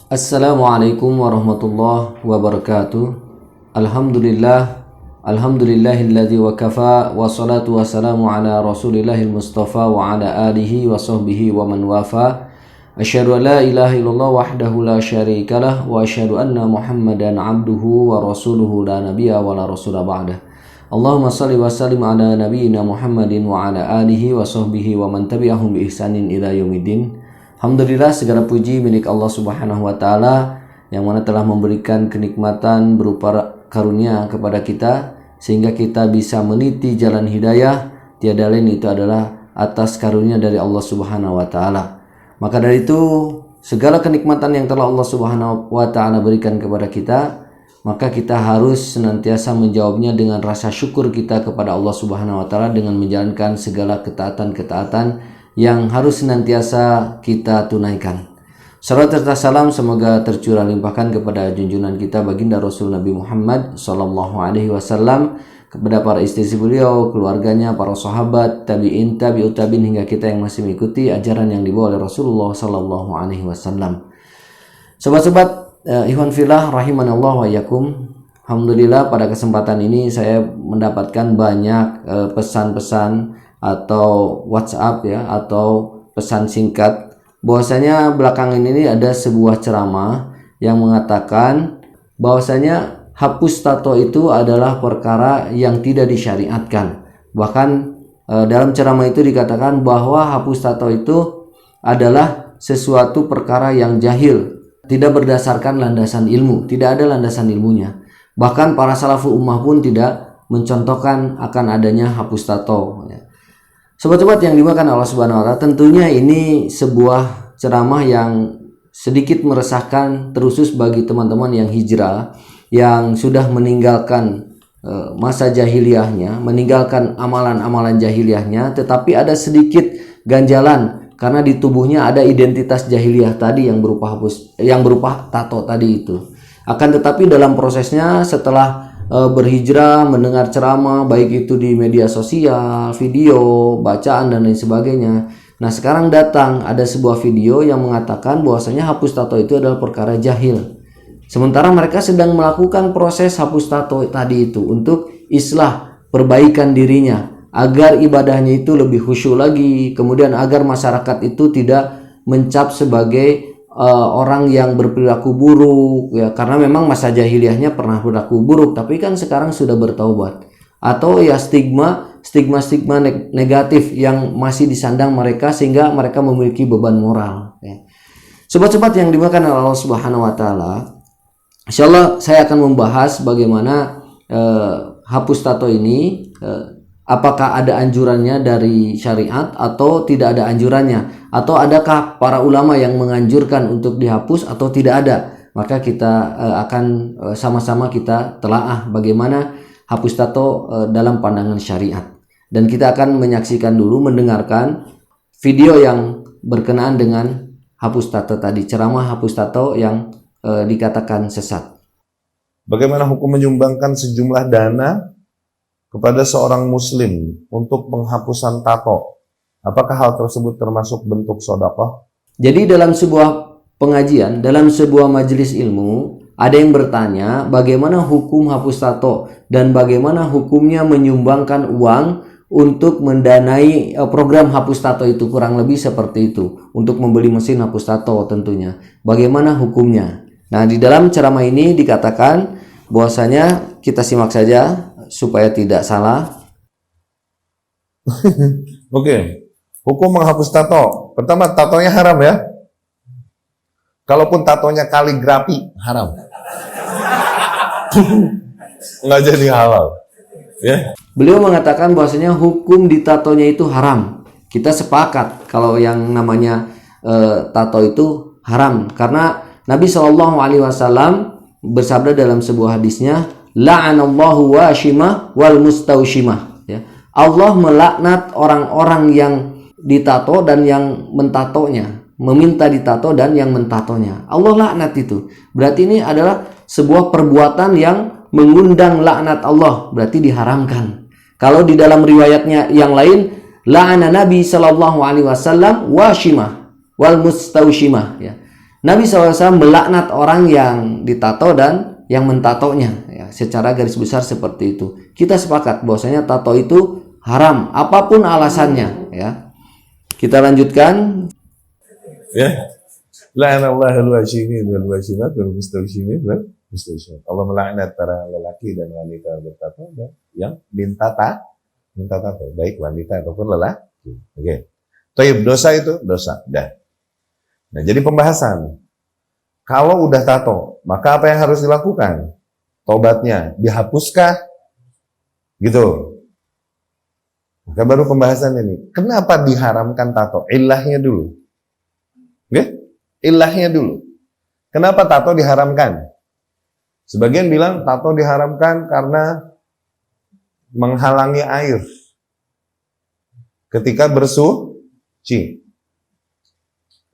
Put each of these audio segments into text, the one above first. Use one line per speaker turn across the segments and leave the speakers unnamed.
Assalamualaikum warahmatullahi wabarakatuh. Alhamdulillahilladzi wa kafa wa salatu wassalamu ala rasulillahil mustafa wa ala alihi wa sahbihi wa man wafa. Asyhadu an la ilaha illallah wahdahu la syarikalah wa asyhadu anna Muhammadan abduhu wa rasuluhu la nabiyya wa la rasula ba'dah. Allahumma salli wa sallim ala nabiyyina Muhammadin wa ala alihi wa sahbihi wa man tabi'ahum bi ihsanin ila yaumiddin. Alhamdulillah, segala puji milik Allah Subhanahu wa taala yang mana telah memberikan kenikmatan berupa karunia kepada kita sehingga kita bisa meniti jalan hidayah. Tiada lain itu adalah atas karunia dari Allah Subhanahu wa taala. Maka dari itu, segala kenikmatan yang telah Allah Subhanahu wa taala berikan kepada kita, maka kita harus senantiasa menjawabnya dengan rasa syukur kita kepada Allah Subhanahu wa taala dengan menjalankan segala ketaatan-ketaatan yang harus senantiasa kita tunaikan. Salawat serta salam semoga tercurah limpahkan kepada junjungan kita baginda Rasul Nabi Muhammad sallallahu alaihi wasallam, kepada para istri beliau, keluarganya, para sahabat, tabi'in, tabi'ut tabi'in hingga kita yang masih mengikuti ajaran yang dibawa oleh Rasulullah sallallahu alaihi wasallam. Sobat-sobat ikhwan fillah rahimanallah wa iyyakum. Alhamdulillah, pada kesempatan ini saya mendapatkan banyak pesan-pesan atau WhatsApp ya, atau pesan singkat bahwasanya belakangan ini ada sebuah ceramah yang mengatakan bahwasanya hapus tato itu adalah perkara yang tidak disyariatkan. Bahkan dalam ceramah itu dikatakan bahwa hapus tato itu adalah sesuatu perkara yang jahil, tidak berdasarkan landasan ilmu, tidak ada landasan ilmunya. Bahkan para salaful ummah pun tidak mencontohkan akan adanya hapus tato ya. Sobat-sobat yang dimakan Allah Subhanahu wa taala, tentunya ini sebuah ceramah yang sedikit meresahkan terusus bagi teman-teman yang hijrah, yang sudah meninggalkan masa jahiliyahnya, meninggalkan amalan-amalan jahiliyahnya, tetapi ada sedikit ganjalan karena di tubuhnya ada identitas jahiliyah tadi yang berupa tato tadi itu. Akan tetapi dalam prosesnya setelah berhijrah, mendengar ceramah baik itu di media sosial, video, bacaan dan lain sebagainya. Nah, sekarang datang ada sebuah video yang mengatakan bahwasanya hapus tato itu adalah perkara jahil. Sementara mereka sedang melakukan proses hapus tato tadi itu untuk islah, perbaikan dirinya agar ibadahnya itu lebih khusyuk lagi, kemudian agar masyarakat itu tidak mencap sebagai orang yang berperilaku buruk ya, karena memang masa jahiliyahnya pernah berlaku buruk tapi kan sekarang sudah bertaubat, atau ya stigma negatif yang masih disandang mereka sehingga mereka memiliki beban moral ya. Sobat-sobat yang dimakan oleh Allah Subhanahu wa taala, insyaallah saya akan membahas bagaimana hapus tato ini, apakah ada anjurannya dari syariat atau tidak ada anjurannya, atau adakah para ulama yang menganjurkan untuk dihapus atau tidak ada. Maka kita akan sama-sama kita telaah bagaimana hapus tato dalam pandangan syariat. Dan kita akan menyaksikan dulu, mendengarkan video yang berkenaan dengan hapus tato tadi, ceramah hapus tato yang dikatakan sesat.
Bagaimana hukum menyumbangkan sejumlah dana kepada seorang muslim untuk penghapusan tato? Apakah hal tersebut termasuk bentuk sedekah?
Jadi dalam sebuah pengajian, dalam sebuah majelis ilmu, ada yang bertanya bagaimana hukum hapus tato dan bagaimana hukumnya menyumbangkan uang untuk mendanai program hapus tato itu, kurang lebih seperti itu, untuk membeli mesin hapus tato tentunya. Bagaimana hukumnya? Nah, di dalam ceramah ini dikatakan bahwasanya, kita simak saja supaya tidak salah.
Oke. Hukum menghapus tato. Pertama, tatonya haram ya. Kalaupun tatonya kaligrafi, haram. Nggak jadi halal. Ya.
Beliau mengatakan bahwasanya hukum di tatonya itu haram. Kita sepakat kalau yang namanya tato itu haram, karena Nabi Shallallahu Alaihi Wasallam bersabda dalam sebuah hadisnya, la'anallahu washimah wal mustaushimah ya. Allah melaknat orang-orang yang ditato dan yang mentatonya, meminta ditato dan yang mentatonya. Allah laknat itu. Berarti ini adalah sebuah perbuatan yang mengundang laknat Allah, berarti diharamkan. Kalau di dalam riwayatnya yang lain, la'ana Nabi sallallahu alaihi wasallam washimah wal mustaushimah ya. Nabi SAW melaknat orang yang ditato dan yang mentatonya, ya, secara garis besar seperti itu. Kita sepakat bahwasanya tato itu haram, apapun alasannya. Ya, kita lanjutkan.
Ya, la'anallahu al-washimin wal washimat wal mustawshimin wal mustawshimat. Allah melaknat para lelaki dan wanita bertato dan yang minta tato, baik wanita ataupun lelaki. Oke. Toib, dosa itu dosa. Dah. Nah, jadi pembahasan. Kalau udah tato, maka apa yang harus dilakukan? Tobatnya dihapuskah? Gitu. Maka baru pembahasan ini. Kenapa diharamkan tato? Ilahnya dulu. Oke? Ilahnya dulu. Kenapa tato diharamkan? Sebagian bilang tato diharamkan karena menghalangi air ketika bersuci.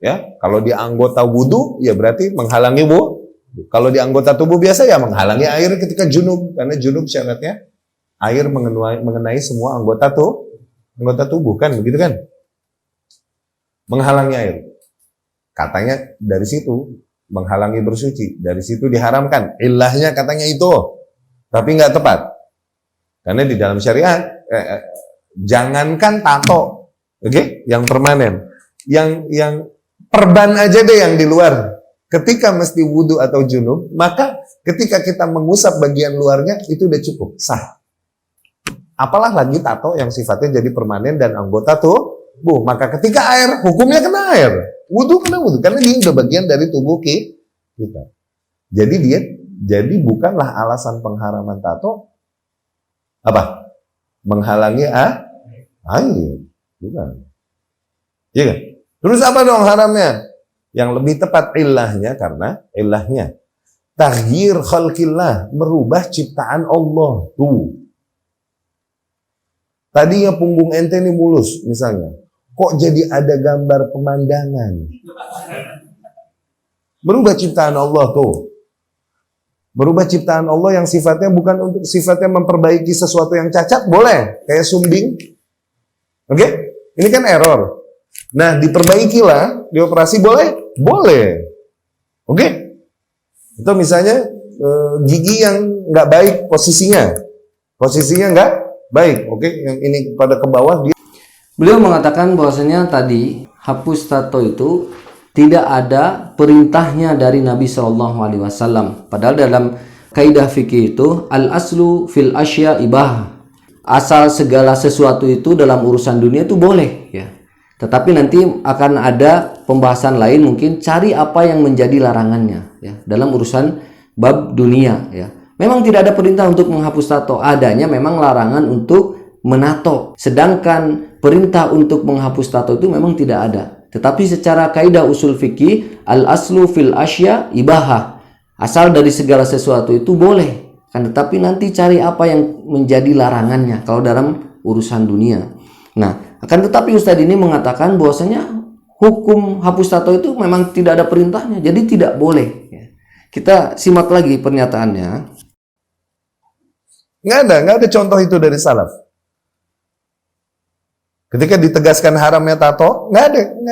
Ya, kalau di anggota wudhu, ya berarti menghalangi wudhu. Kalau di anggota tubuh biasa, ya menghalangi air ketika junub. Karena junub syaratnya air mengenai semua anggota tubuh, kan begitu kan? Menghalangi air. Katanya dari situ, menghalangi bersuci. Dari situ diharamkan. Ilahnya katanya itu. Tapi nggak tepat. Karena di dalam syariat, jangankan tato, oke, yang permanen. Yang perban aja deh yang di luar. Ketika mesti wudhu atau junub, maka ketika kita mengusap bagian luarnya, itu udah cukup, sah. Apalah lagi tato yang sifatnya jadi permanen dan anggota tubuh. Maka ketika air, hukumnya kena air. Wudhu kena wudhu, karena dia udah bagian dari tubuh kita. Jadi bukanlah alasan pengharaman tato, apa? Menghalangi air. Bukan. Iya kan? Terus apa dong haramnya? Yang lebih tepat ilahnya, karena ilahnya taghyir khalqillah, merubah ciptaan Allah. Tuh. Tadinya punggung ente ini mulus misalnya. Kok jadi ada gambar pemandangan? Berubah ciptaan Allah tuh. Berubah ciptaan Allah yang sifatnya bukan untuk sifatnya memperbaiki sesuatu yang cacat, boleh. Kayak sumbing. Oke? Ini kan error. Nah, diperbaikilah, dioperasi boleh? Boleh. Oke? Itu misalnya gigi yang nggak baik posisinya. Posisinya nggak baik. Oke? Yang ini pada ke bawah.
Beliau mengatakan bahwasanya tadi hapus tato itu tidak ada perintahnya dari Nabi SAW. Padahal dalam kaidah fikih itu al-aslu fil asya ibah. Asal segala sesuatu itu dalam urusan dunia itu boleh, ya. Tetapi nanti akan ada pembahasan lain, mungkin cari apa yang menjadi larangannya, ya, dalam urusan bab dunia, ya. Memang tidak ada perintah untuk menghapus tato, adanya memang larangan untuk menato. Sedangkan perintah untuk menghapus tato itu memang tidak ada. Tetapi secara kaidah usul fikih, al-aslu fil asya ibahah. Asal dari segala sesuatu itu boleh. Kan, tetapi nanti cari apa yang menjadi larangannya kalau dalam urusan dunia. Nah, akan tetapi Ustadz ini mengatakan bahwasanya hukum hapus tato itu memang tidak ada perintahnya, jadi tidak boleh. Kita simak lagi pernyataannya.
Nggak ada contoh itu dari salaf. Ketika ditegaskan haramnya tato, nggak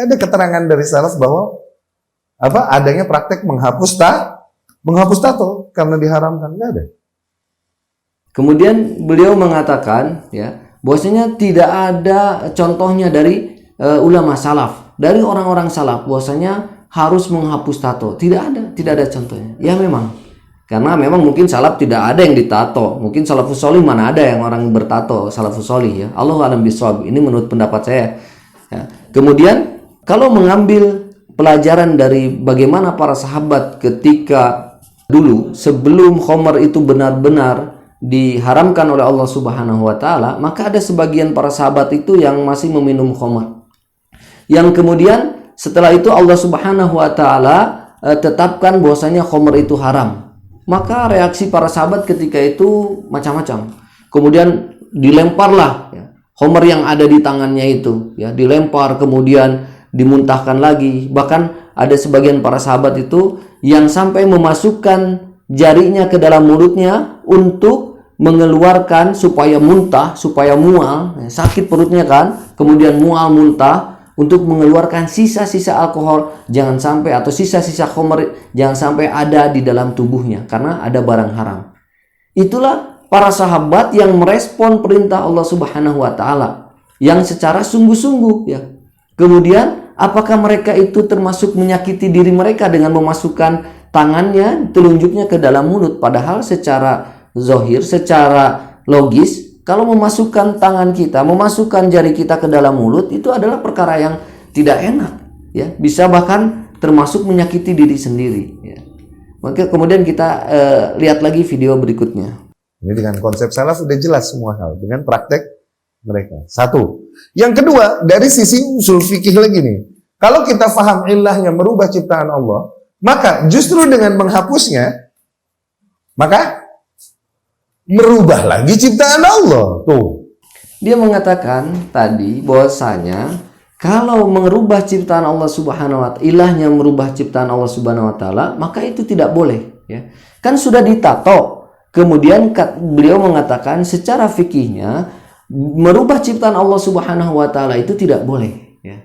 ada keterangan dari salaf bahwa adanya praktek menghapus tato karena diharamkan, nggak ada.
Kemudian beliau mengatakan, ya, bahwasanya tidak ada contohnya dari ulama salaf, dari orang-orang salaf, bahwasanya harus menghapus tato. Tidak ada contohnya. Ya memang, karena memang mungkin salaf tidak ada yang ditato. Mungkin salafus sholih mana ada yang orang bertato salafus sholih, ya. Allahu a'lam bishawab. Ini menurut pendapat saya. Ya. Kemudian kalau mengambil pelajaran dari bagaimana para sahabat ketika dulu sebelum khamar itu benar-benar diharamkan oleh Allah Subhanahu wa taala, maka ada sebagian para sahabat itu yang masih meminum khamar. Yang kemudian setelah itu Allah Subhanahu wa taala tetapkan bahwasanya khamar itu haram. Maka reaksi para sahabat ketika itu macam-macam. Kemudian dilemparlah, ya, khamar yang ada di tangannya itu, ya, dilempar, kemudian dimuntahkan lagi. Bahkan ada sebagian para sahabat itu yang sampai memasukkan jarinya ke dalam mulutnya untuk mengeluarkan supaya muntah, supaya mual, sakit perutnya kan, kemudian mual muntah, untuk mengeluarkan sisa-sisa alkohol jangan sampai, atau sisa-sisa khamr jangan sampai ada di dalam tubuhnya karena ada barang haram. Itulah para sahabat yang merespon perintah Allah Subhanahu wa taala yang secara sungguh-sungguh ya. Kemudian apakah mereka itu termasuk menyakiti diri mereka dengan memasukkan tangannya, telunjuknya ke dalam mulut, padahal secara zahir, secara logis, kalau memasukkan tangan kita, memasukkan jari kita ke dalam mulut itu adalah perkara yang tidak enak, ya, bisa bahkan termasuk menyakiti diri sendiri. Ya. Maka kemudian kita lihat lagi video berikutnya.
Ini dengan konsep salaf sudah jelas semua hal dengan praktek mereka. Satu. Yang kedua, dari sisi usul fikih lagi nih. Kalau kita paham ilahnya merubah ciptaan Allah, maka justru dengan menghapusnya, maka merubah lagi ciptaan Allah. Tuh.
Dia mengatakan tadi bahwasanya kalau merubah ciptaan Allah Subhanahu wa taala, ilahnya merubah ciptaan Allah Subhanahu wa taala, maka itu tidak boleh, ya. Kan sudah ditato. Kemudian beliau mengatakan secara fikihnya merubah ciptaan Allah Subhanahu wa taala itu tidak boleh, ya.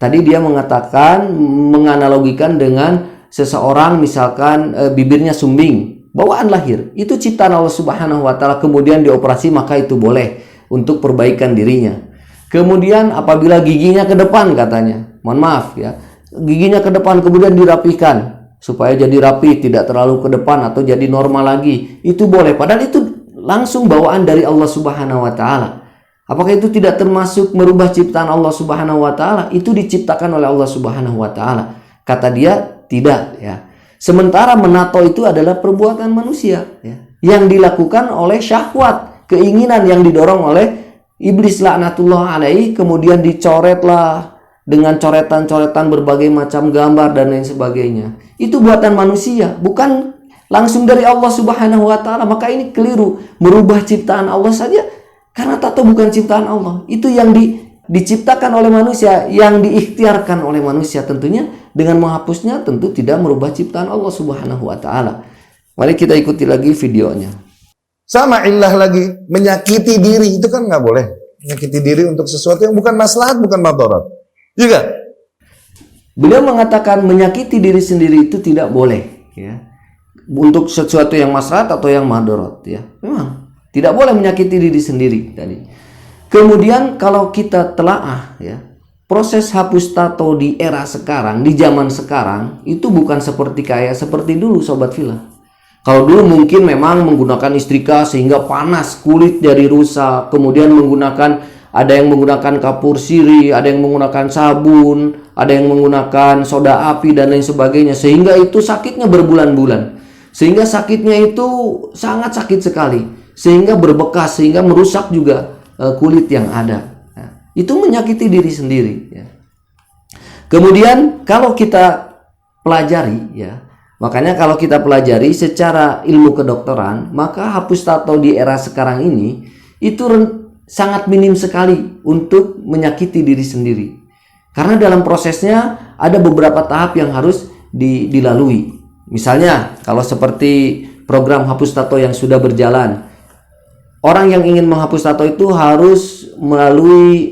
Tadi dia mengatakan, menganalogikan dengan seseorang misalkan bibirnya sumbing, bawaan lahir, itu ciptaan Allah Subhanahu wa taala, kemudian dioperasi, maka itu boleh untuk perbaikan dirinya. Kemudian apabila giginya ke depan katanya, mohon maaf ya, giginya ke depan kemudian dirapikan supaya jadi rapi, tidak terlalu ke depan atau jadi normal lagi, itu boleh, padahal itu langsung bawaan dari Allah Subhanahu wa taala. Apakah itu tidak termasuk merubah ciptaan Allah Subhanahu wa taala? Itu diciptakan oleh Allah Subhanahu wa taala. Kata dia tidak, ya. Sementara menato itu adalah perbuatan manusia, ya, yang dilakukan oleh syahwat, keinginan yang didorong oleh iblis laknatullah alaihi, kemudian dicoretlah dengan coretan-coretan berbagai macam gambar dan lain sebagainya. Itu buatan manusia, bukan langsung dari Allah Subhanahu wa taala. Maka ini keliru, merubah ciptaan Allah saja, karena tato bukan ciptaan Allah. Itu yang diciptakan oleh manusia, yang diikhtiarkan oleh manusia. Tentunya dengan menghapusnya tentu tidak merubah ciptaan Allah Subhanahu wa taala. Mari kita ikuti lagi videonya.
Sama illah lagi, menyakiti diri itu kan nggak boleh. Menyakiti diri untuk sesuatu yang bukan maslahat, bukan madarat. Juga.
Beliau mengatakan menyakiti diri sendiri itu tidak boleh, ya. Untuk sesuatu yang maslahat atau yang madarat, ya. Memang tidak boleh menyakiti diri sendiri tadi. Kemudian kalau kita telaah, ya, proses hapus tato di era sekarang, di zaman sekarang itu bukan seperti dulu, sobat villa. Kalau dulu mungkin memang menggunakan istrika sehingga panas, kulit jadi rusak, kemudian ada yang menggunakan kapur sirih, ada yang menggunakan sabun, ada yang menggunakan soda api dan lain sebagainya, sehingga itu sakitnya berbulan-bulan, sehingga sakitnya itu sangat sakit sekali, sehingga berbekas, sehingga merusak juga kulit yang ada. Nah, itu menyakiti diri sendiri, ya. Kemudian kalau kita pelajari, ya, makanya kalau kita pelajari secara ilmu kedokteran, maka hapus tato di era sekarang ini itu sangat minim sekali untuk menyakiti diri sendiri. Karena dalam prosesnya ada beberapa tahap yang harus dilalui. Misalnya kalau seperti program hapus tato yang sudah berjalan, orang yang ingin menghapus tato itu harus melalui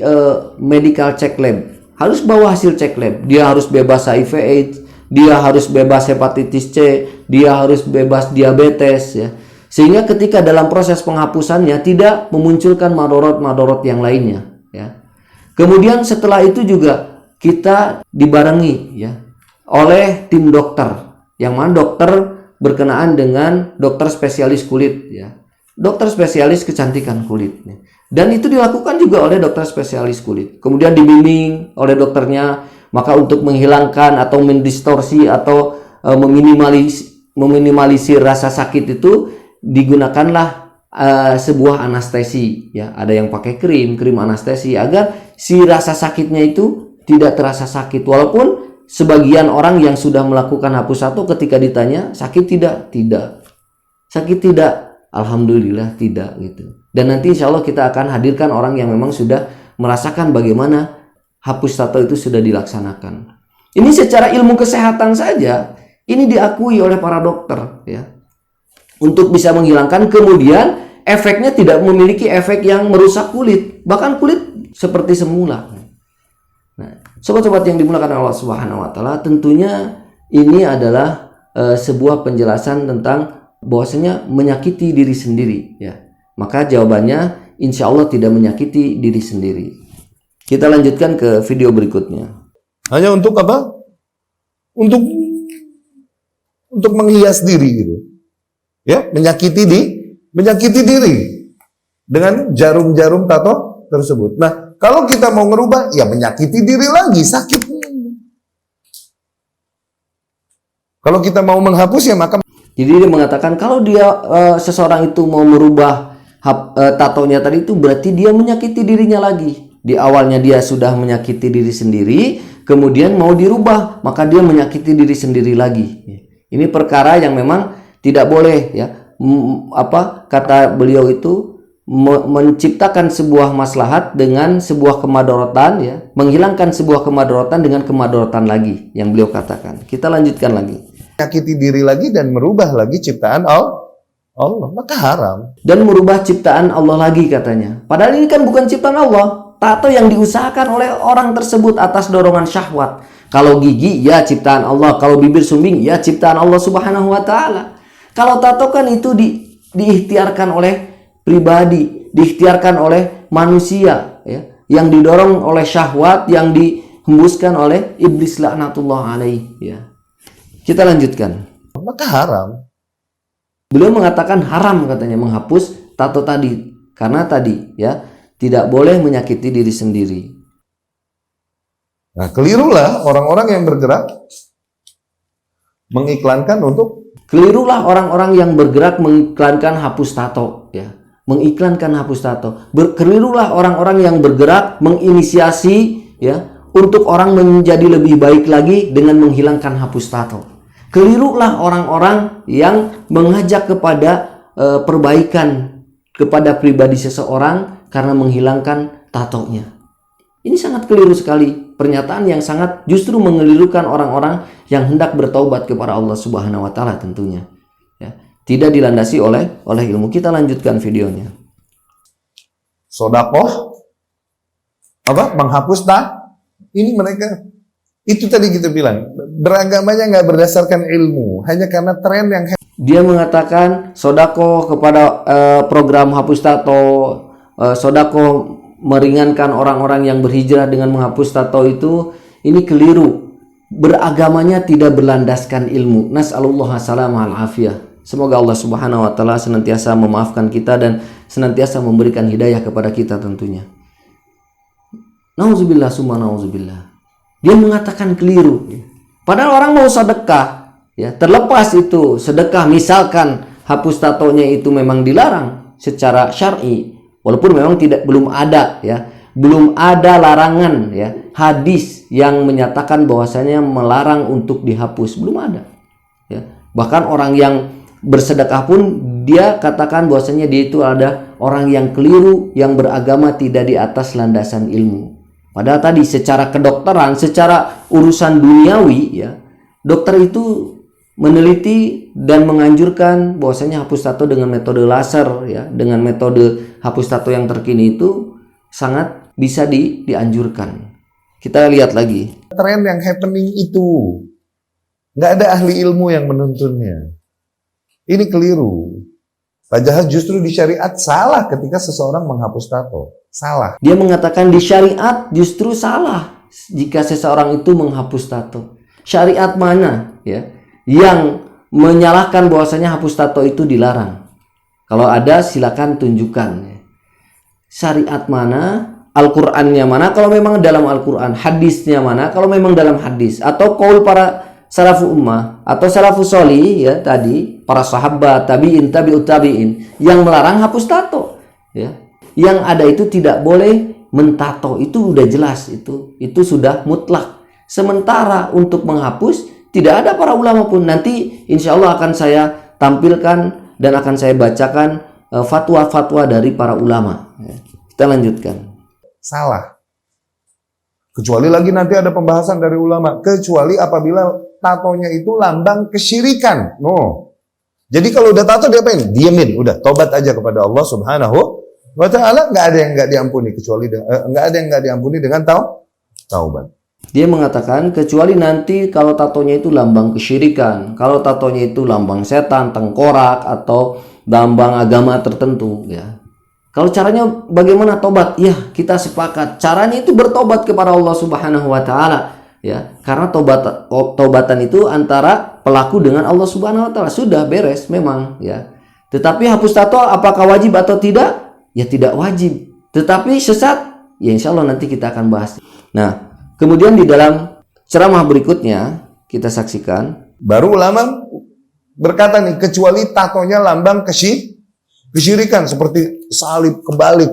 medical check lab, harus bawa hasil check lab. Dia harus bebas HIV/AIDS, dia harus bebas hepatitis C, dia harus bebas diabetes, ya. Sehingga ketika dalam proses penghapusannya tidak memunculkan madorot-madorot yang lainnya, ya. Kemudian setelah itu juga kita dibarengi, ya, oleh tim dokter, yang mana dokter berkenaan dengan dokter spesialis kulit, ya. Dokter spesialis kecantikan kulit, ya. Dan itu dilakukan juga oleh dokter spesialis kulit. Kemudian dibimbing oleh dokternya, maka untuk menghilangkan atau mendistorsi atau meminimalisir rasa sakit itu digunakanlah sebuah anestesi, ya. Ada yang pakai krim anestesi agar si rasa sakitnya itu tidak terasa sakit. Walaupun sebagian orang yang sudah melakukan hapus tato ketika ditanya sakit tidak, sakit tidak, alhamdulillah tidak, gitu. Dan nanti insya Allah kita akan hadirkan orang yang memang sudah merasakan bagaimana hapus tato itu sudah dilaksanakan. Ini secara ilmu kesehatan saja ini diakui oleh para dokter, ya, untuk bisa menghilangkan, kemudian efeknya tidak memiliki efek yang merusak kulit, bahkan kulit seperti semula. Nah, sobat-sobat yang dimulakan Allah Subhanahu wa taala, tentunya ini adalah sebuah penjelasan tentang bahwasanya menyakiti diri sendiri ya. Maka jawabannya insya Allah tidak menyakiti diri sendiri. Kita lanjutkan ke video berikutnya.
Hanya untuk apa? Untuk menghias diri gitu. Ya, menyakiti diri dengan jarum-jarum tato tersebut. Nah, kalau kita mau ngerubah, ya menyakiti diri lagi, sakit. Kalau kita mau menghapus ya maka.
Jadi dia mengatakan kalau dia seseorang itu mau merubah tatonya tadi itu berarti dia menyakiti dirinya lagi. Di awalnya dia sudah menyakiti diri sendiri, kemudian mau dirubah, maka dia menyakiti diri sendiri lagi. Ini perkara yang memang tidak boleh ya. Kata beliau itu menciptakan sebuah maslahat dengan sebuah kemadharatan ya, menghilangkan sebuah kemadharatan dengan kemadharatan lagi yang beliau katakan. Kita lanjutkan lagi.
Menyakiti diri lagi dan merubah lagi ciptaan Allah, maka haram.
Dan merubah ciptaan Allah lagi katanya. Padahal ini kan bukan ciptaan Allah. Tato yang diusahakan oleh orang tersebut atas dorongan syahwat. Kalau gigi ya ciptaan Allah, kalau bibir sumbing ya ciptaan Allah Subhanahu wa taala. Kalau tato kan itu diikhtiarkan oleh pribadi, diikhtiarkan oleh manusia ya, yang didorong oleh syahwat, yang dihembuskan oleh iblis laknatullah alaih ya. Kita lanjutkan.
Maka haram.
Beliau mengatakan haram katanya menghapus tato tadi karena tadi ya tidak boleh menyakiti diri sendiri.
Nah, kelirulah orang-orang yang bergerak mengiklankan mengiklankan hapus tato ya. Mengiklankan hapus tato. Kelirulah orang-orang yang bergerak menginisiasi ya untuk orang menjadi lebih baik lagi dengan menghilangkan hapus tato. Kelirulah orang-orang yang mengajak kepada perbaikan kepada pribadi seseorang karena menghilangkan tatonya. Ini sangat keliru sekali. Pernyataan yang sangat justru mengelirukan orang-orang yang hendak bertaubat kepada Allah Subhanahu wa taala tentunya. Ya, tidak dilandasi oleh ilmu. Kita lanjutkan videonya. Sodakoh menghapus ini mereka itu tadi kita bilang beragamanya nggak berdasarkan ilmu, hanya karena tren yang
dia mengatakan sodakoh kepada program hapus tato, sodakoh meringankan orang-orang yang berhijrah dengan menghapus tato itu, ini keliru. Beragamanya tidak berlandaskan ilmu. Nas'alullah salamah al-afiyah. Semoga Allah Subhanahu wa taala senantiasa memaafkan kita dan senantiasa memberikan hidayah kepada kita tentunya. Nauzubillah summa nauzubillah. Dia mengatakan keliru. Padahal orang mau sedekah, ya, terlepas itu sedekah misalkan hapus tatonya itu memang dilarang secara syar'i. Walaupun memang belum ada larangan ya, hadis yang menyatakan bahwasanya melarang untuk dihapus, belum ada. Ya. Bahkan orang yang bersedekah pun dia katakan bahwasanya dia itu ada orang yang keliru, yang beragama tidak di atas landasan ilmu. Padahal tadi secara kedokteran, secara urusan duniawi ya, dokter itu meneliti dan menganjurkan bahwasanya hapus tato dengan metode laser ya, dengan metode hapus tato yang terkini itu sangat bisa dianjurkan. Kita lihat lagi.
Tren yang happening itu nggak ada ahli ilmu yang menuntunnya. Ini keliru. Padahal justru di syariat salah ketika seseorang menghapus tato. Salah.
Dia mengatakan di syariat justru salah jika seseorang itu menghapus tato. Syariat mana ya yang menyalahkan bahwasanya hapus tato itu dilarang? Kalau ada silakan tunjukkan. Syariat mana? Al-Qur'annya mana? Kalau memang dalam Al-Qur'an. Hadisnya mana? Kalau memang dalam hadis. Atau qaul para salafus ummah atau salafus sholih ya tadi, para sahabat, tabi'in, tabi'ut tabi'in yang melarang hapus tato ya. Yang ada itu tidak boleh mentato, itu udah jelas, itu sudah mutlak. Sementara untuk menghapus tidak ada para ulama pun. Nanti insya Allah akan saya tampilkan dan akan saya bacakan fatwa-fatwa dari para ulama. Kita lanjutkan.
Salah. Kecuali lagi nanti ada pembahasan dari ulama. Kecuali apabila tatonya itu lambang kesyirikan. No. Jadi kalau udah tato diapain? Diemin. Udah tobat aja kepada Allah Subhanahu wa ta'ala. Nggak ada yang nggak diampuni kecuali nggak ada yang nggak diampuni dengan taubat.
Dia mengatakan kecuali nanti kalau tatonya itu lambang kesyirikan, kalau tatonya itu lambang setan, tengkorak atau lambang agama tertentu ya. Kalau caranya bagaimana tobat? Ya, kita sepakat. Caranya itu bertobat kepada Allah Subhanahu wa taala ya. Karena tobatan itu antara pelaku dengan Allah Subhanahu wa taala. Sudah beres memang ya. Tetapi hapus tato apakah wajib atau tidak? Ya tidak wajib. Tetapi sesat? Ya insya Allah nanti kita akan bahas. Nah, kemudian di dalam ceramah berikutnya kita saksikan.
Baru ulama berkata nih, kecuali tatonya lambang kesyirikan seperti salib kebalik,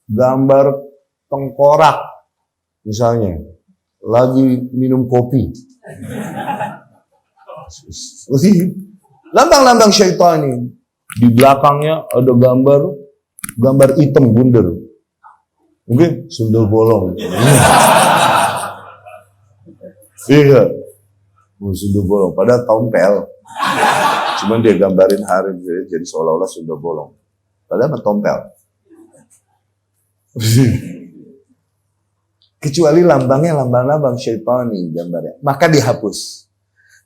gambar tengkorak misalnya, lagi minum kopi, lambang-lambang syaitani. Di belakangnya ada gambar hitam bundar, mungkin sundel bolong. Iya, sundel bolong, padahal tompel. Cuman dia gambarin hari jadi seolah-olah sudah bolong. Padahal tompel. Kecuali lambangnya lambang-lambang syaitani gambarnya. Maka dihapus.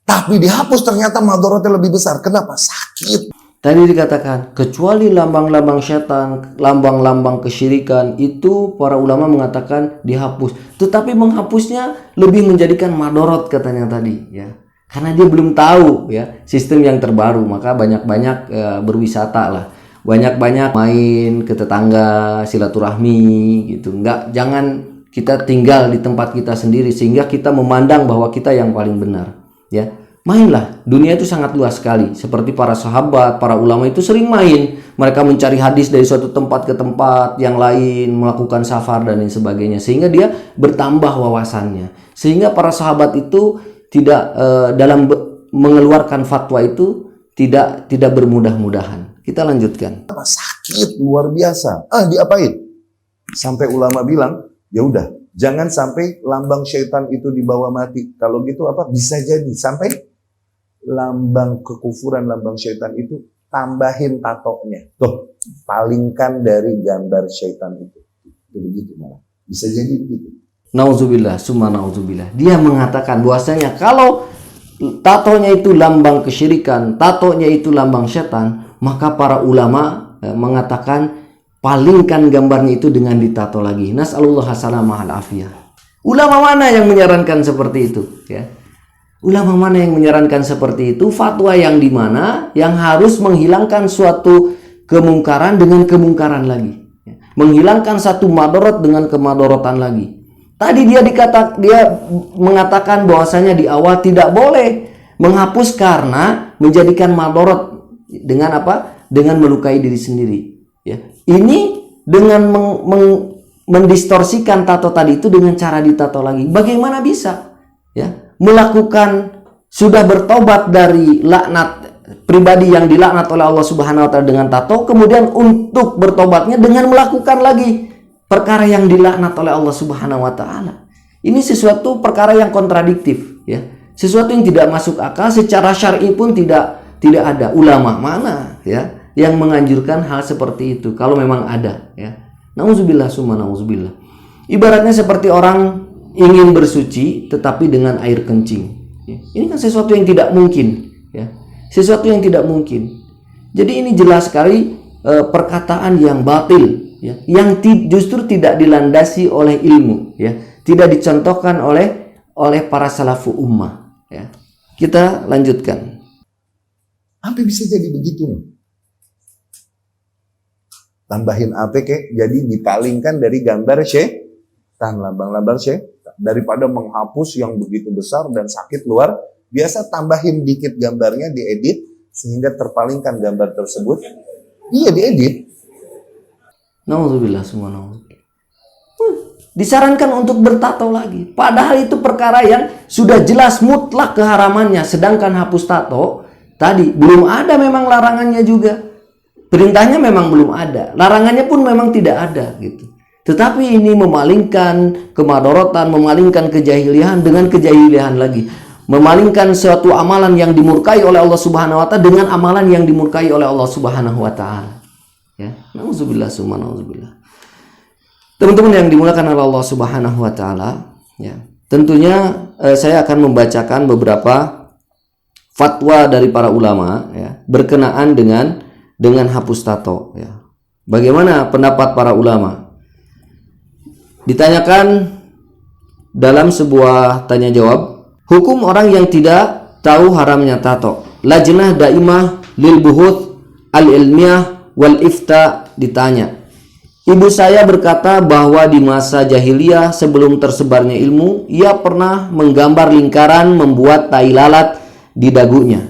Tapi dihapus ternyata madorotnya lebih besar. Kenapa? Sakit.
Tadi dikatakan kecuali lambang-lambang setan, lambang-lambang kesyirikan itu para ulama mengatakan dihapus. Tetapi menghapusnya lebih menjadikan madorot katanya tadi ya. Karena dia belum tahu ya sistem yang terbaru, maka banyak-banyak berwisata lah, banyak-banyak main ke tetangga, silaturahmi gitu. Jangan kita tinggal di tempat kita sendiri sehingga kita memandang bahwa kita yang paling benar ya. Mainlah, dunia itu sangat luas sekali. Seperti para sahabat, para ulama itu sering main. Mereka mencari hadis dari suatu tempat ke tempat yang lain, melakukan safar dan lain sebagainya, sehingga dia bertambah wawasannya. Sehingga para sahabat itu tidak dalam mengeluarkan fatwa itu tidak bermudah-mudahan. Kita lanjutkan.
Sakit luar biasa. Diapain? Sampai ulama bilang, ya udah, jangan sampai lambang syaitan itu dibawa mati. Kalau gitu apa? Bisa jadi sampai lambang kekufuran, lambang syaitan itu tambahin tatonya. Tuh, palingkan dari gambar syaitan itu. Itu begitu malah. Bisa jadi begitu.
Nauzubillah, summa nauzubillah. Dia mengatakan bahwasanya kalau tatonya itu lambang kesyirikan, tatonya itu lambang setan, maka para ulama mengatakan palingkan gambarnya itu dengan ditato lagi. Nas'alullah salamah al-afiyah. Ulama mana yang menyarankan seperti itu? Ya. Ulama mana yang menyarankan seperti itu? Fatwa yang dimana yang harus menghilangkan suatu kemungkaran dengan kemungkaran lagi. Ya. Menghilangkan satu madorot dengan kemadorotan lagi. Tadi dia mengatakan bahwasanya di awal tidak boleh menghapus karena menjadikan madorot dengan apa? Dengan melukai diri sendiri. Ya. Ini dengan mendistorsikan tato tadi itu dengan cara ditato lagi. Bagaimana bisa? Ya, melakukan sudah bertobat dari laknat pribadi yang dilaknat oleh Allah Subhanahu wa taala dengan tato, kemudian untuk bertobatnya dengan melakukan lagi perkara yang dilaknat oleh Allah Subhanahu wa taala. Ini sesuatu perkara yang kontradiktif ya. Sesuatu yang tidak masuk akal, secara syar'i pun tidak ada. Ulama mana ya yang menganjurkan hal seperti itu kalau memang ada ya. Nauzubillah summa nauzubillah. Ibaratnya seperti orang ingin bersuci tetapi dengan air kencing ya. Ini kan sesuatu yang tidak mungkin ya. Sesuatu yang tidak mungkin. Jadi ini jelas sekali perkataan yang batil ya, yang justru tidak dilandasi oleh ilmu ya, tidak dicontohkan oleh para salafu ummah ya. Kita lanjutkan.
Apa bisa jadi begitu nih? Tambahin apa kek? Jadi dipalingkan dari gambar syaitan, lambang-lambang syaitan, daripada menghapus yang begitu besar dan sakit luar biasa, tambahin dikit gambarnya, diedit sehingga terpalingkan gambar tersebut. Iya, diedit.
Nauzubillah summa nauzubillah. Disarankan untuk bertato lagi. Padahal itu perkara yang sudah jelas mutlak keharamannya. Sedangkan hapus tato tadi belum ada memang larangannya juga. Perintahnya memang belum ada. Larangannya pun memang tidak ada gitu. Tetapi ini memalingkan kemadorotan, memalingkan kejahilian dengan kejahilian lagi. Memalingkan suatu amalan yang dimurkai oleh Allah Subhanahu wa taala dengan amalan yang dimurkai oleh Allah Subhanahu wa taala. Ya, nauzubillah summa nauzubillah. Teman-teman yang dimuliakan oleh Allah Subhanahu wa taala, ya. Tentunya saya akan membacakan beberapa fatwa dari para ulama, ya, berkenaan dengan hapus tato, ya. Bagaimana pendapat para ulama? Ditanyakan dalam sebuah tanya jawab, hukum orang yang tidak tahu haramnya tato. Lajnah Daimah lil Buhuth al-Ilmiyah wal Ifta ditanya. Ibu saya berkata bahwa di masa jahiliyah sebelum tersebarnya ilmu, ia pernah menggambar lingkaran membuat tai lalat di dagunya.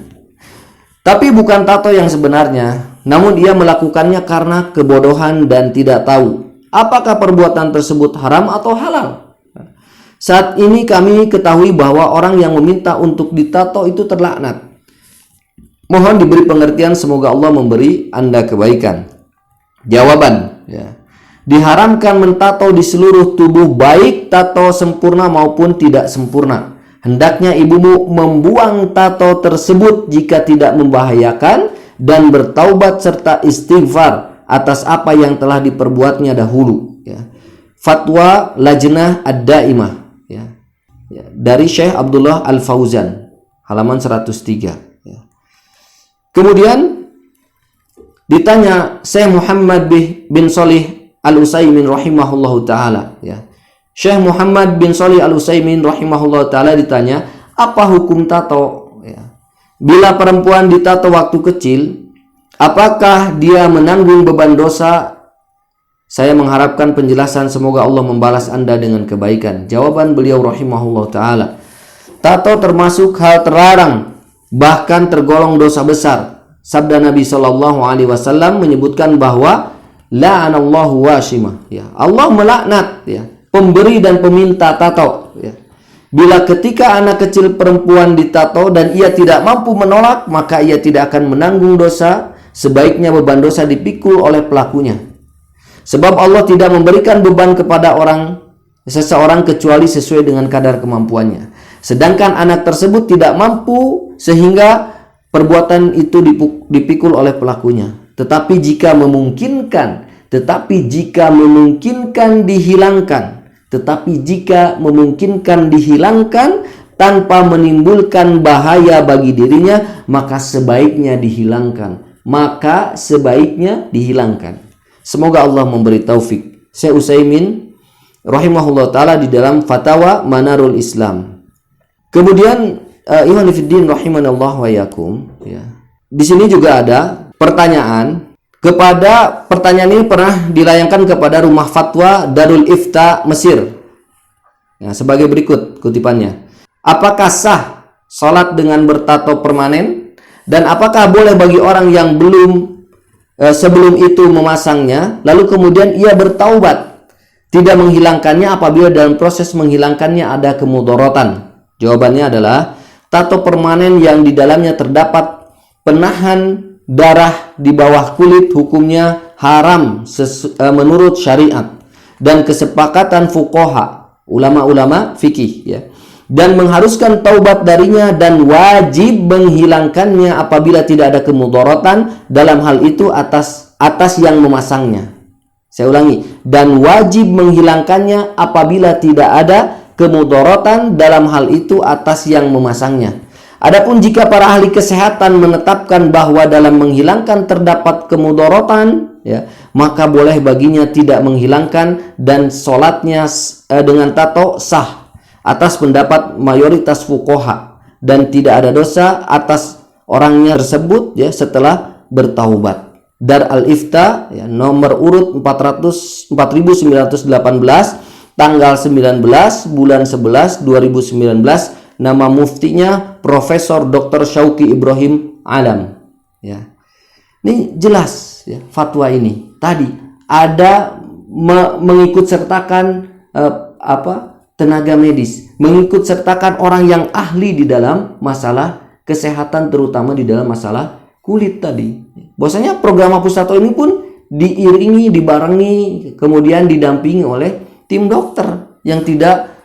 Tapi bukan tato yang sebenarnya, namun ia melakukannya karena kebodohan dan tidak tahu apakah perbuatan tersebut haram atau halal. Saat ini kami ketahui bahwa orang yang meminta untuk ditato itu terlaknat. Mohon diberi pengertian, semoga Allah memberi Anda kebaikan. Jawaban, ya. Diharamkan mentato di seluruh tubuh, baik tato sempurna maupun tidak sempurna. Hendaknya ibumu membuang tato tersebut jika tidak membahayakan dan bertaubat serta istighfar atas apa yang telah diperbuatnya dahulu, ya. Fatwa Lajnah Ad-Daimah, ya. Dari Syekh Abdullah Al-Fauzan, halaman 103, ya. Kemudian ditanya Syekh Muhammad bin Shalih Al-Utsaimin rahimahullahu taala, ya. Syekh Muhammad bin Shalih Al-Utsaimin rahimahullahu taala ditanya, apa hukum tato, ya. Bila perempuan ditato waktu kecil, apakah dia menanggung beban dosa? Saya mengharapkan penjelasan, semoga Allah membalas Anda dengan kebaikan. Jawaban beliau rahimahullahu taala, tato termasuk hal terlarang, bahkan tergolong dosa besar. Sabda Nabi Shallallahu Alaihi Wasallam menyebutkan bahwa la'anallahu washimah, ya. Allah melaknat, ya, pemberi dan peminta tato, ya. Bila ketika anak kecil perempuan ditato dan ia tidak mampu menolak, maka ia tidak akan menanggung dosa. Sebaiknya beban dosa dipikul oleh pelakunya. Sebab Allah tidak memberikan beban kepada seseorang kecuali sesuai dengan kadar kemampuannya. Sedangkan anak tersebut tidak mampu sehingga perbuatan itu dipikul oleh pelakunya. Tetapi jika memungkinkan dihilangkan tanpa menimbulkan bahaya bagi dirinya, maka sebaiknya dihilangkan. Semoga Allah memberi taufik. Syekh Utsaimin rahimahullah taala di dalam Fatawa Manarul Islam. Kemudian Ikhwan Fiddin rahimanallah wa yakum, ya. Di sini juga ada pertanyaan ini pernah dilayangkan kepada Rumah Fatwa Darul Ifta Mesir, ya, sebagai berikut kutipannya. Apakah sah sholat dengan bertato permanen? Dan apakah boleh bagi orang yang sebelum itu memasangnya, lalu kemudian ia bertaubat tidak menghilangkannya apabila dalam proses menghilangkannya ada kemudaratan? Jawabannya adalah tato permanen yang di dalamnya terdapat penahan darah di bawah kulit hukumnya haram menurut syariat dan kesepakatan fuqaha, ulama-ulama fikih, ya. Dan mengharuskan taubat darinya dan wajib menghilangkannya apabila tidak ada kemudaratan dalam hal itu atas yang memasangnya. Saya ulangi, dan wajib menghilangkannya apabila tidak ada kemudaratan dalam hal itu atas yang memasangnya. Adapun jika para ahli kesehatan menetapkan bahwa dalam menghilangkan terdapat kemudaratan, ya, maka boleh baginya tidak menghilangkan dan sholatnya dengan tato sah atas pendapat mayoritas fuqaha dan tidak ada dosa atas orangnya tersebut, ya, setelah bertaubat. Dar al-Ifta, ya, nomor urut 4918, tanggal 19 bulan 11 2019. Nama muftinya Profesor Dr. Syauqi Ibrahim Alam, ya. Ini jelas, ya, fatwa ini tadi ada mengikut sertakan tenaga medis, mengikut sertakan orang yang ahli di dalam masalah kesehatan, terutama di dalam masalah kulit tadi. Bahwasanya program hapus tato ini pun dibarengi, kemudian didampingi oleh tim dokter yang tidak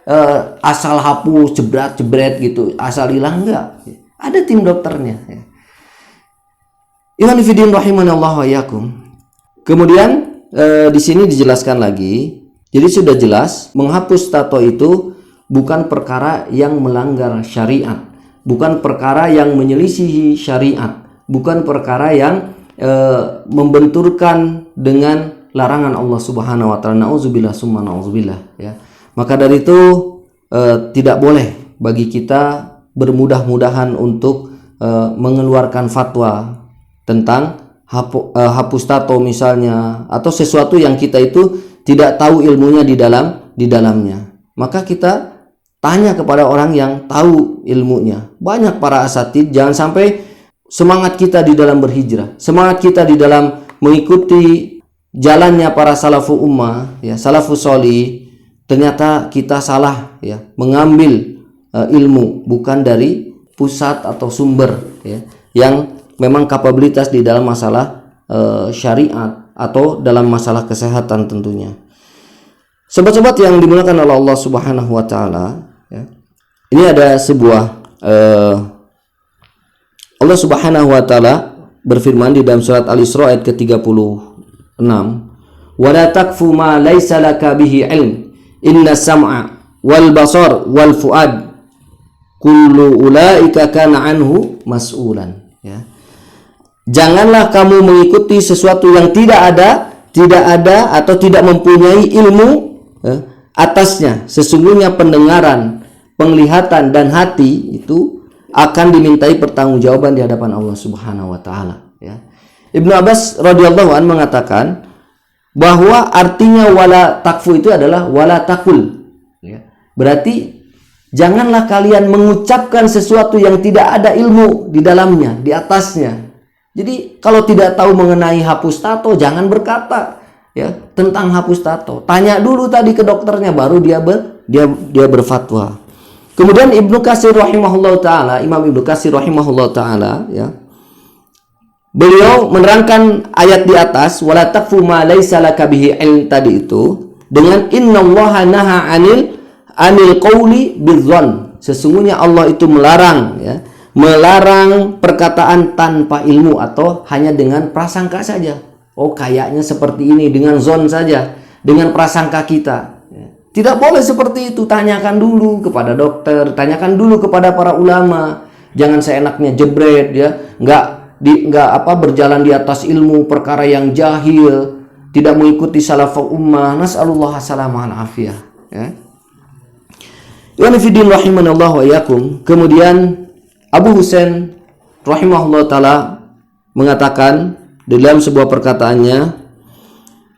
asal hapus jebret gitu, asal hilang, enggak. Ada tim dokternya, ya. Ikhwan fillah rahimanallahu wa iyyakum. Kemudian di sini dijelaskan lagi, Jadi sudah jelas menghapus tato itu bukan perkara yang melanggar syariat, bukan perkara yang menyelisihi syariat, bukan perkara yang membenturkan dengan larangan Allah Subhanahu wa taala. Nauzubillah summa nauzubillah, ya. Maka dari itu tidak boleh bagi kita bermudah-mudahan untuk mengeluarkan fatwa tentang hapus tato misalnya, atau sesuatu yang kita itu tidak tahu ilmunya di dalamnya. Maka kita tanya kepada orang yang tahu ilmunya. Banyak para asatid. Jangan sampai semangat kita di dalam berhijrah, semangat kita di dalam mengikuti jalannya para salafu ummah, ya, salafus sholih, ternyata kita salah, ya, mengambil ilmu bukan dari pusat atau sumber, ya, yang memang kapabilitas di dalam masalah syariat atau dalam masalah kesehatan tentunya. Sobat-sobat yang dimuliakan oleh Allah Subhanahu wa taala, ya. Ini ada sebuah Allah Subhanahu wa taala berfirman di dalam surat Al-Isra ayat ke-36, "Wa la taqfu ma laisa laka bihi ilm, inna sam'a wal basar wal fuad kullu ulaika kana anhu mas'ulan." Ya. Janganlah kamu mengikuti sesuatu yang tidak ada atau tidak mempunyai ilmu atasnya. Sesungguhnya pendengaran, penglihatan dan hati itu akan dimintai pertanggungjawaban di hadapan Allah Subhanahu wa taala, ya. Ibnu Abbas radhiyallahu anhu mengatakan bahwa artinya wala takfu itu adalah wala takul, ya. Berarti janganlah kalian mengucapkan sesuatu yang tidak ada ilmu di dalamnya, di atasnya. Jadi kalau tidak tahu mengenai hapus tato, jangan berkata, ya, tentang hapus tato. Tanya dulu tadi ke dokternya, baru dia berfatwa. Kemudian Ibnu Katsir rahimahullah taala, Imam Ibnu Katsir rahimahullah taala, ya, beliau menerangkan ayat di atas wala taqfu ma laisa laka bihi ilm tadi itu dengan innallaha naha anil qauli bidzan. Sesungguhnya Allah itu melarang, ya, melarang perkataan tanpa ilmu atau hanya dengan prasangka saja. Oh, kayaknya seperti ini, dengan zon saja, dengan prasangka kita. Tidak boleh seperti itu. Tanyakan dulu kepada dokter, tanyakan dulu kepada para ulama. Jangan seenaknya jebret, ya, nggak berjalan di atas ilmu perkara yang jahil, tidak mengikuti salafus ummah. Nas'alullah salamah wal afiyah, ya. Yanifidin rahimanallah wa iyyakum. Kemudian Abu Husain rahimahullah taala mengatakan dalam sebuah perkataannya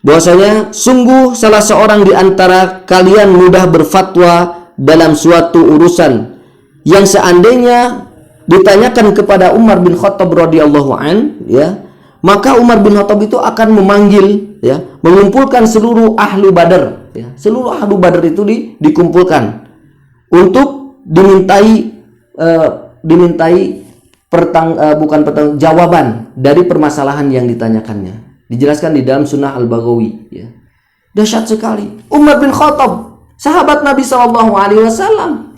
bahwasanya sungguh salah seorang di antara kalian mudah berfatwa dalam suatu urusan yang seandainya ditanyakan kepada Umar bin Khattab radhiyallahu an, ya, maka Umar bin Khattab itu akan memanggil, ya, mengumpulkan seluruh ahlu Badar, ya, seluruh ahlu Badar itu dikumpulkan untuk dimintai jawaban dari permasalahan yang ditanyakannya. Dijelaskan di dalam Sunnah Al-Baghawi, ya. Dahsyat sekali. Umar bin Khattab, sahabat Nabi SAW,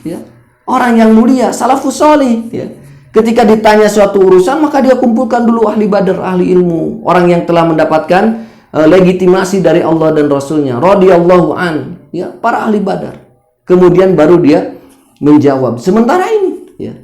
ya, orang yang mulia, salafus sholih, ya. Ketika ditanya suatu urusan, maka dia kumpulkan dulu ahli Badar, ahli ilmu, orang yang telah mendapatkan legitimasi dari Allah dan Rasulnya, radhiyallahu an, ya, para ahli Badar. Kemudian baru dia menjawab. Sementara ini, ya,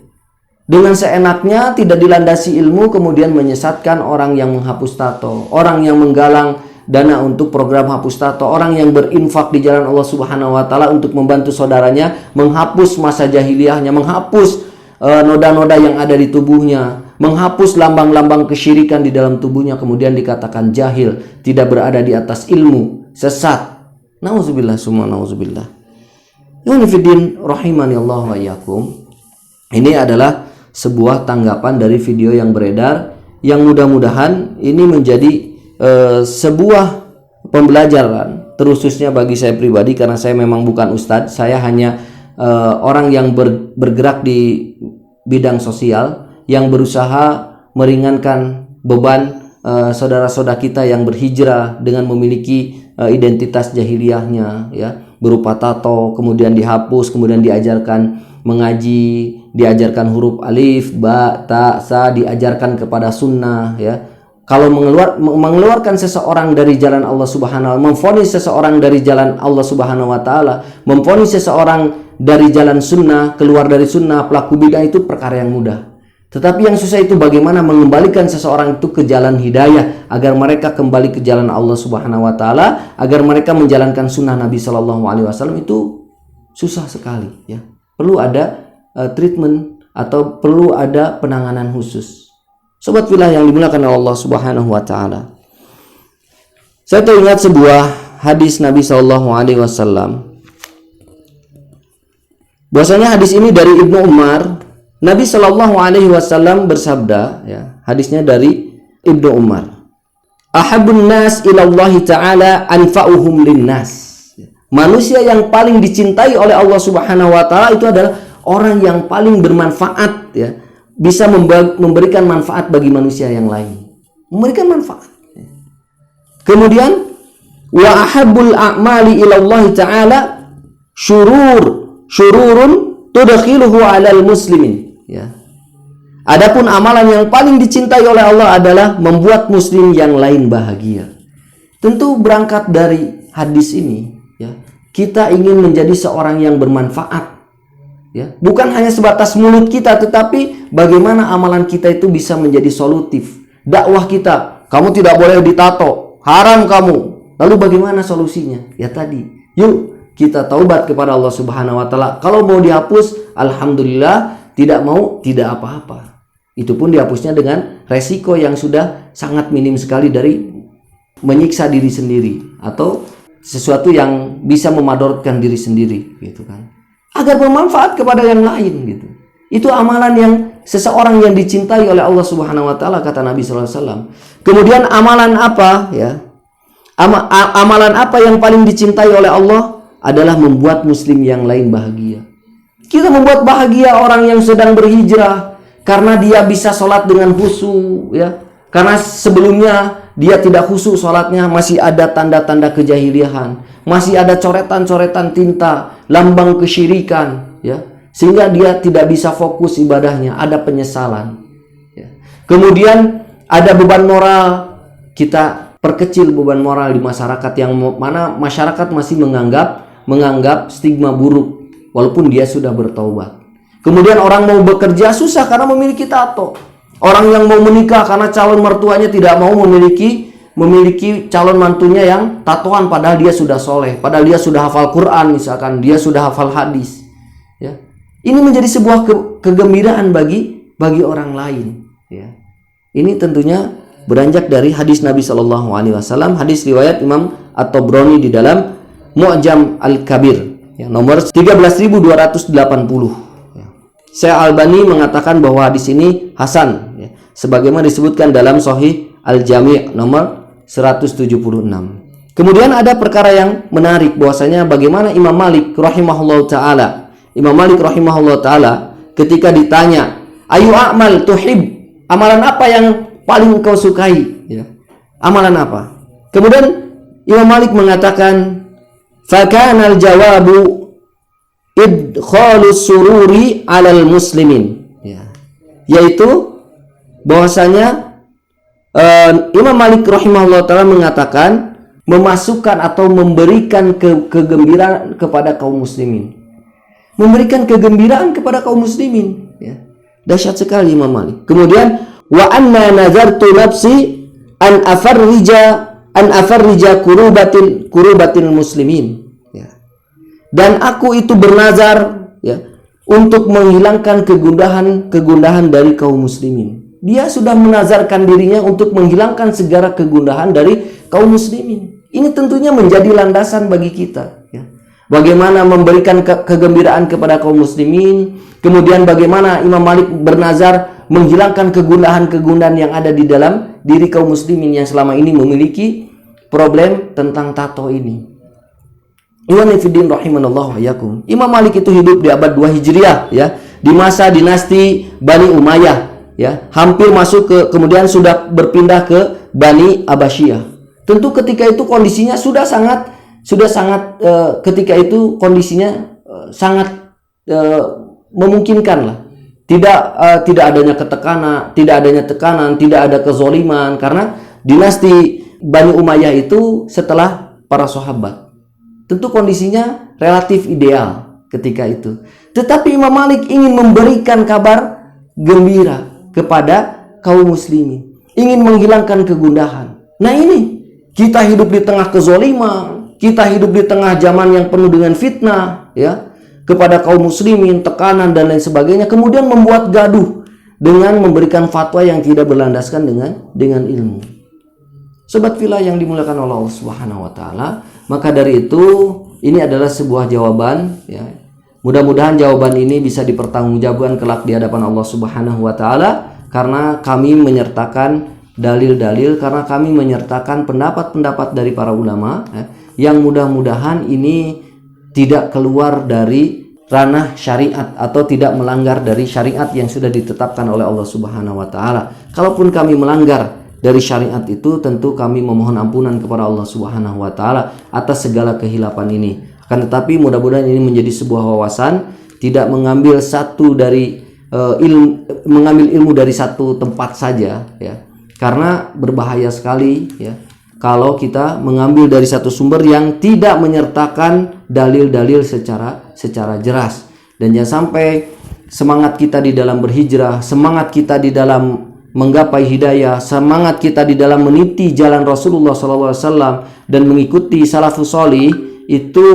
dengan seenaknya tidak dilandasi ilmu, kemudian menyesatkan orang yang menghapus tato, orang yang menggalang dana untuk program hapus tato, orang yang berinfak di jalan Allah Subhanahu wa taala untuk membantu saudaranya menghapus masa jahiliyahnya, menghapus noda-noda yang ada di tubuhnya, menghapus lambang-lambang kesyirikan di dalam tubuhnya, kemudian dikatakan jahil, tidak berada di atas ilmu, sesat. Nauzubillah summa nauzubillah. Yunifidin rahimani Allah wa iyyakum. Ini adalah sebuah tanggapan dari video yang beredar, yang mudah-mudahan ini menjadi sebuah pembelajaran, terkhususnya bagi saya pribadi, karena saya memang bukan ustadz, saya hanya orang yang bergerak di bidang sosial, yang berusaha meringankan beban saudara-saudara kita yang berhijrah dengan memiliki identitas jahiliyahnya, ya, berupa tato, kemudian dihapus, kemudian diajarkan mengaji, diajarkan huruf alif, ba, ta, sa, diajarkan kepada sunnah, ya, kalau mengeluarkan seseorang dari jalan Allah Subhanahu wa taala, memvonis seseorang dari jalan Allah Subhanahu wa taala, memvonis seseorang dari jalan sunnah, keluar dari sunnah, pelaku bid'ah, itu perkara yang mudah. Tetapi yang susah itu bagaimana mengembalikan seseorang itu ke jalan hidayah, agar mereka kembali ke jalan Allah Subhanahu wa taala, agar mereka menjalankan sunnah Nabi Shallallahu alaihi wasallam. Itu susah sekali, ya. Perlu ada treatment atau perlu ada penanganan khusus. Sobat fillah yang dimuliakan oleh Allah Subhanahu wa taala. Saya teringat sebuah hadis Nabi sallallahu alaihi wasallam. Bahwasanya hadis ini dari Ibnu Umar. Nabi sallallahu alaihi wasallam bersabda, ya, hadisnya dari Ibnu Umar. Ahabbun nas ila Allah taala anfa'uhum linnas. Manusia yang paling dicintai oleh Allah Subhanahu wa taala itu adalah orang yang paling bermanfaat, ya. Bisa memberikan manfaat bagi manusia yang lain, memberikan manfaat. Kemudian wa ahabbul a'mali ila Allah taala syururun tudkhiluhu 'alal muslimin, ya. Adapun amalan yang paling dicintai oleh Allah adalah membuat muslim yang lain bahagia. Tentu berangkat dari hadis ini, ya, kita ingin menjadi seorang yang bermanfaat. Ya, bukan hanya sebatas mulut kita, tetapi bagaimana amalan kita itu bisa menjadi solutif. Dakwah kita, kamu tidak boleh ditato, haram kamu. Lalu bagaimana solusinya? Ya tadi, yuk kita taubat kepada Allah Subhanahu wa taala. Kalau mau dihapus, alhamdulillah. Tidak mau, tidak apa-apa. Itu pun dihapusnya dengan resiko yang sudah sangat minim sekali dari menyiksa diri sendiri atau sesuatu yang bisa memadorkan diri sendiri, gitu kan. Agar bermanfaat kepada yang lain, gitu. Itu amalan yang seseorang yang dicintai oleh Allah Subhanahu wa taala, kata Nabi sallallahu alaihi wasallam. Kemudian amalan apa, ya? Amalan apa yang paling dicintai oleh Allah adalah membuat muslim yang lain bahagia. Kita membuat bahagia orang yang sedang berhijrah karena dia bisa sholat dengan khusyuk, ya. Karena sebelumnya dia tidak khusyuk sholatnya, masih ada tanda-tanda kejahiliahan, masih ada coretan-coretan tinta, lambang kesyirikan, ya, sehingga dia tidak bisa fokus ibadahnya, ada penyesalan, ya. Kemudian ada beban moral, kita perkecil beban moral di masyarakat yang mana masyarakat masih menganggap stigma buruk walaupun dia sudah bertaubat. Kemudian orang mau bekerja susah karena memiliki tato. Orang yang mau menikah karena calon mertuanya tidak mau memiliki calon mantunya yang tatoan, padahal dia sudah soleh, padahal dia sudah hafal Quran, misalkan dia sudah hafal hadis, ya. Ini menjadi sebuah kegembiraan bagi orang lain, ya. Ini tentunya beranjak dari hadis Nabi Shallallahu alaihi wasallam, hadis riwayat Imam At-Tabrani di dalam Mu'jam Al-Kabir, ya, nomor 13280. Syekh Albani mengatakan bahwa hadis ini hasan, ya, sebagaimana disebutkan dalam Sahih Al-Jami' nomor 176. Kemudian ada perkara yang menarik, bahwasanya bagaimana Imam Malik rahimahullah taala. Imam Malik rahimahullah taala ketika ditanya, "Ayu a'mal tuhib?" Amalan apa yang paling engkau sukai, ya? Amalan apa? Kemudian Imam Malik mengatakan, "Fakana al-jawabu idkhalus sururi 'alal muslimin." Ya. Yaitu bahwasanya Imam Malik rahimahullah taala mengatakan memasukkan atau memberikan kegembiraan kepada kaum muslimin. Memberikan kegembiraan kepada kaum muslimin, ya. Dahsyat sekali Imam Malik. Kemudian wa anna nazartu nafsi an afarrija kurubatil muslimin. Dan aku itu bernazar, ya, untuk menghilangkan kegundahan dari kaum muslimin. Dia sudah menazarkan dirinya untuk menghilangkan segala kegundahan dari kaum muslimin. Ini tentunya menjadi landasan bagi kita, ya. Bagaimana memberikan kegembiraan kepada kaum muslimin. Kemudian bagaimana Imam Malik bernazar menghilangkan kegundahan yang ada di dalam diri kaum muslimin yang selama ini memiliki problem tentang tato ini. Iwanifidin rahimanallahu wa iyyakum. Imam Malik itu hidup di abad 2 Hijriah, ya, di masa dinasti Bani Umayyah, ya, hampir masuk kemudian sudah berpindah ke Bani Abbasiyah. Tentu ketika itu kondisinya sudah sangat ketika itu kondisinya sangat memungkinkan lah tidak adanya tekanan, tidak ada kezoliman, karena dinasti Bani Umayyah itu setelah para sahabat. Tentu kondisinya relatif ideal ketika itu. Tetapi Imam Malik ingin memberikan kabar gembira kepada kaum muslimin, ingin menghilangkan kegundahan. Nah ini, kita hidup di tengah kezoliman, kita hidup di tengah zaman yang penuh dengan fitnah, ya, kepada kaum muslimin, tekanan dan lain sebagainya, kemudian membuat gaduh dengan memberikan fatwa yang tidak berlandaskan dengan ilmu. Sobat Villa yang dimuliakan oleh Allah Subhanahu wa taala, maka dari itu ini adalah sebuah jawaban, ya. Mudah-mudahan jawaban ini bisa dipertanggungjawabkan kelak di hadapan Allah Subhanahu wa taala, karena kami menyertakan dalil-dalil, karena kami menyertakan pendapat-pendapat dari para ulama, ya, yang mudah-mudahan ini tidak keluar dari ranah syariat atau tidak melanggar dari syariat yang sudah ditetapkan oleh Allah Subhanahu wa taala. Kalaupun kami melanggar dari syariat itu, tentu kami memohon ampunan kepada Allah Subhanahu wa taala atas segala kehilapan ini. Akan tetapi mudah-mudahan ini menjadi sebuah wawasan, tidak mengambil mengambil ilmu dari satu tempat saja, ya. Karena berbahaya sekali, ya, kalau kita mengambil dari satu sumber yang tidak menyertakan dalil-dalil secara jelas. Dan jangan sampai semangat kita di dalam berhijrah, semangat kita di dalam menggapai hidayah, semangat kita di dalam meniti jalan Rasulullah SAW dan mengikuti salafus sholih itu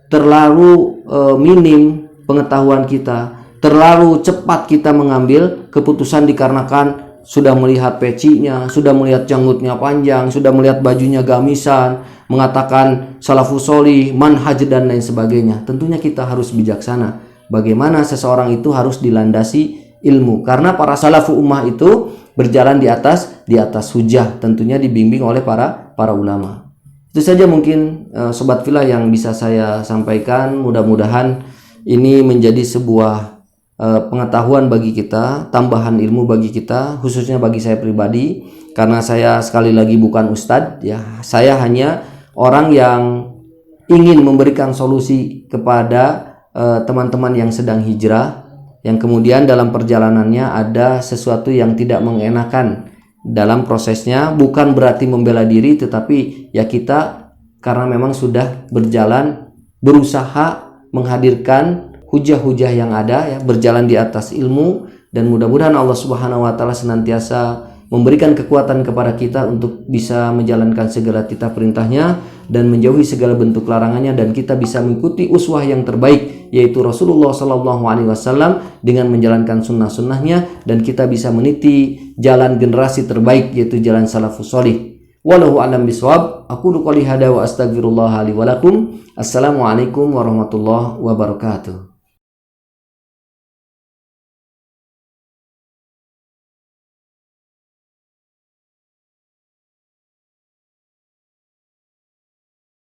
terlalu minim pengetahuan kita, terlalu cepat kita mengambil keputusan dikarenakan sudah melihat pecinya, sudah melihat janggutnya panjang, sudah melihat bajunya gamisan, mengatakan salafus sholih, manhaj dan lain sebagainya. Tentunya kita harus bijaksana. Bagaimana seseorang itu harus dilandasi ilmu, karena para salafu ummah itu berjalan di atas hujah, tentunya dibimbing oleh para ulama. Itu saja mungkin Sobat Villa yang bisa saya sampaikan. Mudah-mudahan ini menjadi sebuah pengetahuan bagi kita, tambahan ilmu bagi kita, khususnya bagi saya pribadi, karena saya sekali lagi bukan ustadz, ya. Saya hanya orang yang ingin memberikan solusi kepada teman-teman yang sedang hijrah, yang kemudian dalam perjalanannya ada sesuatu yang tidak mengenakan dalam prosesnya. Bukan berarti membela diri, tetapi ya kita karena memang sudah berjalan, berusaha menghadirkan hujah-hujah yang ada, ya, berjalan di atas ilmu, dan mudah-mudahan Allah Subhanahu wa taala senantiasa memberikan kekuatan kepada kita untuk bisa menjalankan segala titah perintahnya dan menjauhi segala bentuk larangannya, dan kita bisa mengikuti uswah yang terbaik yaitu Rasulullah SAW dengan menjalankan sunnah-sunnahnya, dan kita bisa meniti jalan generasi terbaik yaitu jalan salafus sholih. Wallahu a'lam bishawab. Aqulu qouli hadza wa astaghfirullah li wa lakum. Assalamualaikum warahmatullahi wabarakatuh.